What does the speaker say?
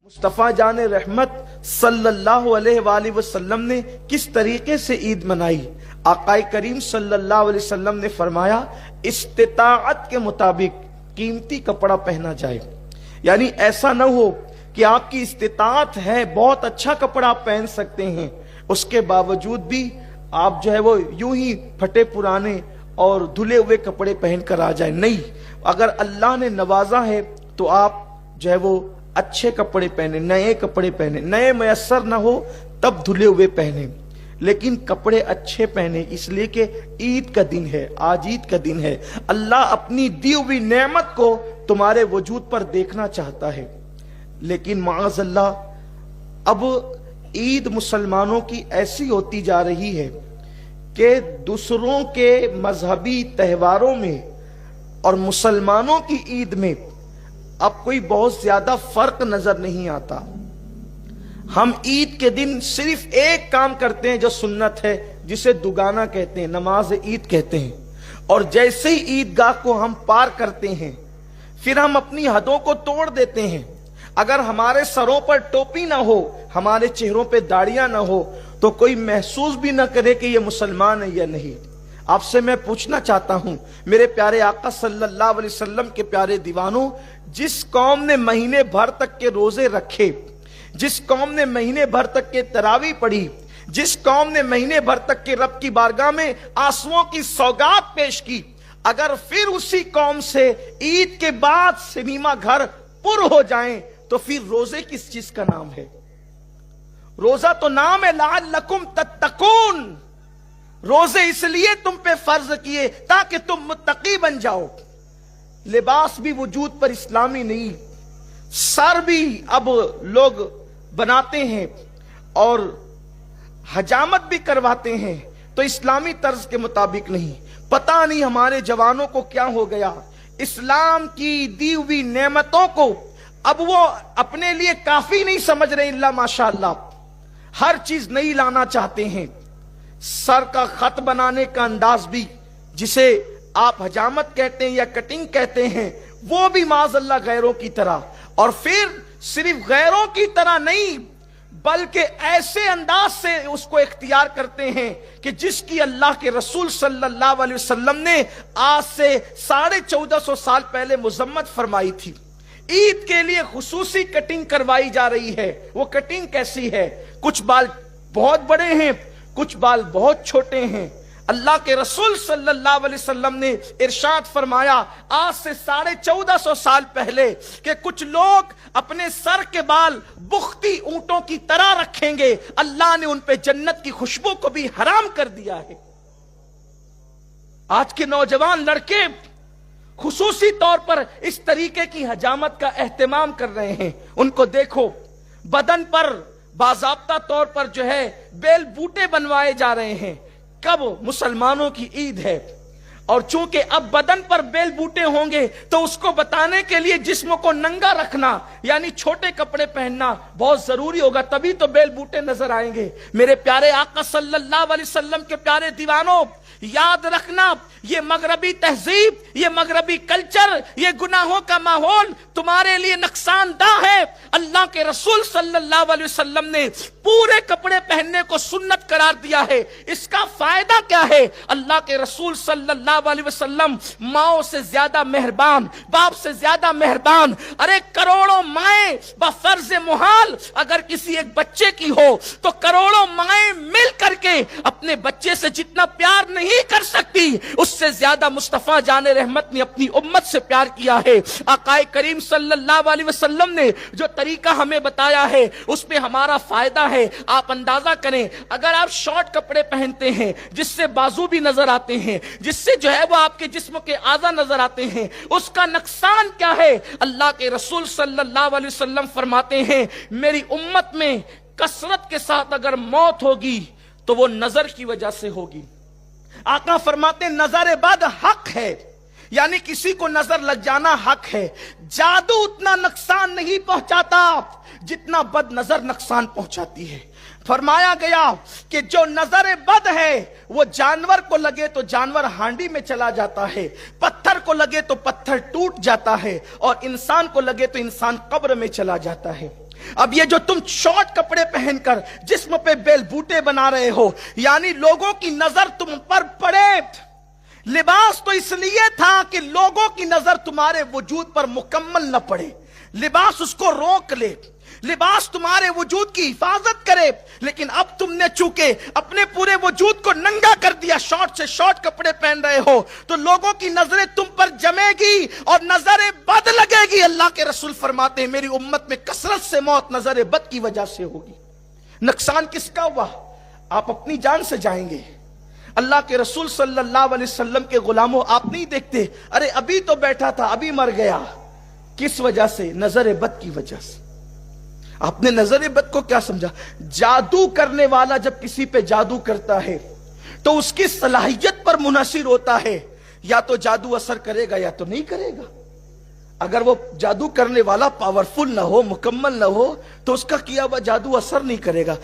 मुस्तफ़ा जान रहमत सल्लल्लाहु अलैहि वसल्लम ने किस तरीके से ईद मनाई। आकाए करीम सल्लल्लाहु अलैहि वसल्लम ने फरमाया, इस्तिताअत के मुताबिक कीमती कपड़ा पहना जाए। यानी ऐसा न हो कि आपकी इस्तिताअत है, बहुत अच्छा कपड़ा आप पहन सकते हैं, उसके बावजूद भी आप जो है वो यूं ही फटे पुराने और धुले हुए कपड़े पहनकर आ जाए। नहीं, अगर अल्लाह ने नवाजा है तो आप जो है वो अच्छे कपड़े पहने, नए कपड़े पहने, नए मयसर ना हो तब धुले हुए पहने, लेकिन कपड़े अच्छे पहने, इसलिए कि ईद का दिन है, आज ईद का दिन है। अल्लाह अपनी दी हुई नेमत को तुम्हारे वजूद पर देखना चाहता है। लेकिन माअज़ल्लाह अब ईद मुसलमानों की ऐसी होती जा रही है कि दूसरों के मजहबी त्योहारों में और मुसलमानों की ईद में अब कोई बहुत ज्यादा फर्क नजर नहीं आता। हम ईद के दिन सिर्फ एक काम करते हैं जो सुन्नत है, जिसे दुगाना कहते हैं, नमाज ईद कहते हैं। और जैसे ही ईदगाह को हम पार करते हैं फिर हम अपनी हदों को तोड़ देते हैं। अगर हमारे सरों पर टोपी ना हो, हमारे चेहरों पे दाढ़ियां ना हो, तो कोई महसूस भी ना करे कि ये मुसलमान है या नहीं। आपसे मैं पूछना चाहता हूं, मेरे प्यारे आका सल्लल्लाहु अलैहि वसल्लम के प्यारे दीवानों, जिस कौम ने महीने भर तक के रोजे रखे, जिस कौम ने महीने भर तक के तरावी पढ़ी, जिस कौम ने महीने भर तक के रब की बारगाह में आंसुओं की सौगात पेश की, अगर फिर उसी कौम से ईद के बाद सिनेमा घर पुर हो जाएं, तो फिर रोजे किस चीज का नाम है? रोजा तो नाम है लअल्लकुम तत्तकून। रोजे इसलिए तुम पे फर्ज किए ताकि तुम मुत्तकी बन जाओ। लिबास भी वजूद पर इस्लामी नहीं, सर भी अब लोग बनाते हैं और हजामत भी करवाते हैं, तो इस्लामी तर्ज के मुताबिक नहीं। पता नहीं हमारे जवानों को क्या हो गया, इस्लाम की दी हुई नेमतों को अब वो अपने लिए काफी नहीं समझ रहे। इल्ला माशाअल्लाह हर चीज नहीं लाना चाहते हैं। सर का खत बनाने का अंदाज भी, जिसे आप हजामत कहते हैं या कटिंग कहते हैं, वो भी माज़अल्लाह गैरों की तरह। और फिर सिर्फ गैरों की तरह नहीं, बल्कि ऐसे अंदाज से उसको इख्तियार करते हैं कि जिसकी अल्लाह के रसूल सल्लल्लाहु अलैहि वसल्लम ने आज से 1450 साल पहले मुज़म्मत फरमाई थी। ईद के लिए खुसूसी कटिंग करवाई जा रही है। वो कटिंग कैसी है? कुछ बाल बहुत बड़े हैं, कुछ बाल बहुत छोटे हैं। अल्लाह के रसूल सल्लल्लाहु अलैहि वसल्लम ने इरशाद फरमाया आज से 1450 साल पहले कि कुछ लोग अपने सर के बाल बुख्ती ऊंटों की तरह रखेंगे, अल्लाह ने उन पे जन्नत की खुशबू को भी हराम कर दिया है। आज के नौजवान लड़के खुसूसी तौर पर इस तरीके की हजामत का एहतमाम कर रहे हैं। उनको देखो, बदन पर बाज़ाब्ता तौर पर जो है बेल बूटे बनवाए जा रहे हैं। कब? मुसलमानों की ईद है, और चूंकि अब बदन पर बेल बूटे होंगे तो उसको बताने के लिए जिस्म को नंगा रखना, यानी छोटे कपड़े पहनना बहुत जरूरी होगा, तभी तो बेल बूटे नजर आएंगे। मेरे प्यारे आका सल्लल्लाहु अलैहि वसल्लम के प्यारे दीवानों, याद रखना, ये मगरबी तहजीब, ये मगरबी कल्चर, ये गुनाहों का माहौल तुम्हारे लिए नुकसानदाह है। अल्लाह के रसूल सल्लल्लाहु अलैहि वसल्लम ने पूरे कपड़े पहनने को सुन्नत करार दिया है। इसका फायदा क्या है? अल्लाह के रसूल सल्लल्लाहु अलैहि वसल्लम माओ से ज्यादा मेहरबान, बाप से ज्यादा मेहरबान। अरे करोड़ों माएं बफर्ज मुहाल अगर किसी एक बच्चे की हो, तो करोड़ों माएं मिल करके अपने बच्चे से जितना प्यार नहीं कर सकती, उससे ज्यादा मुस्तफा जाने रहमत ने अपनी उम्मत से प्यार किया है। आकाए करीम सल्लल्लाहु अलैहि वसल्लम ने जो तरीका हमें बताया है उसमें हमारा फायदा है। आप अंदाजा करें, अगर आप शॉर्ट कपड़े पहनते हैं जिससे बाजू भी नजर आते हैं, जिससे जो है वो आपके जिस्म के आज़ा नजर आते हैं, उसका नुकसान क्या है? अल्लाह के रसूल सल्लल्लाहु अलैहि वसल्लम फरमाते हैं, मेरी उम्मत में कसरत के साथ अगर मौत होगी तो वो नजर की वजह से होगी। आका फरमाते नजर बद हक है, यानी किसी को नजर लग जाना हक है। जादू उतना नुकसान नहीं पहुंचाता जितना बद नजर नुकसान पहुंचाती है। फरमाया गया कि जो नजर बद है वो जानवर को लगे तो जानवर हांडी में चला जाता है, पत्थर को लगे तो पत्थर टूट जाता है, और इंसान को लगे तो इंसान कब्र में चला जाता है। اب یہ جو تم شارٹ کپڑے پہن کر جسم پہ بیل بوٹے بنا رہے ہو، یعنی لوگوں کی نظر تم پر پڑے. لباس تو اس لیے تھا کہ لوگوں کی نظر تمہارے وجود پر مکمل نہ پڑے، لباس اس کو روک لے، لباس تمہارے وجود کی حفاظت کرے. لیکن اب تم نے چونکہ اپنے پورے وجود کو ننگا کر دیا، شارٹ سے شارٹ کپڑے پہن رہے ہو، تو لوگوں کی نظریں تم پر جمے گی اور نظر بد لگے گی. اللہ کے رسول فرماتے ہیں میری امت میں کثرت سے موت نظر بد کی وجہ سے ہوگی. نقصان کس کا ہوا؟ آپ اپنی جان سے جائیں گے. اللہ کے رسول صلی اللہ علیہ وسلم کے غلاموں، آپ نہیں دیکھتے ارے ابھی تو بیٹھا تھا ابھی مر گیا. کس وجہ سے؟ نظر بد کی وجہ سے. آپ نے نظر بد کو کیا سمجھا؟ جادو کرنے والا جب کسی پہ جادو کرتا ہے تو اس کی صلاحیت پر منحصر ہوتا ہے، یا تو جادو اثر کرے گا یا تو نہیں کرے گا. اگر وہ جادو کرنے والا پاورفل نہ ہو، مکمل نہ ہو، تو اس کا کیا ہوا جادو اثر نہیں کرے گا.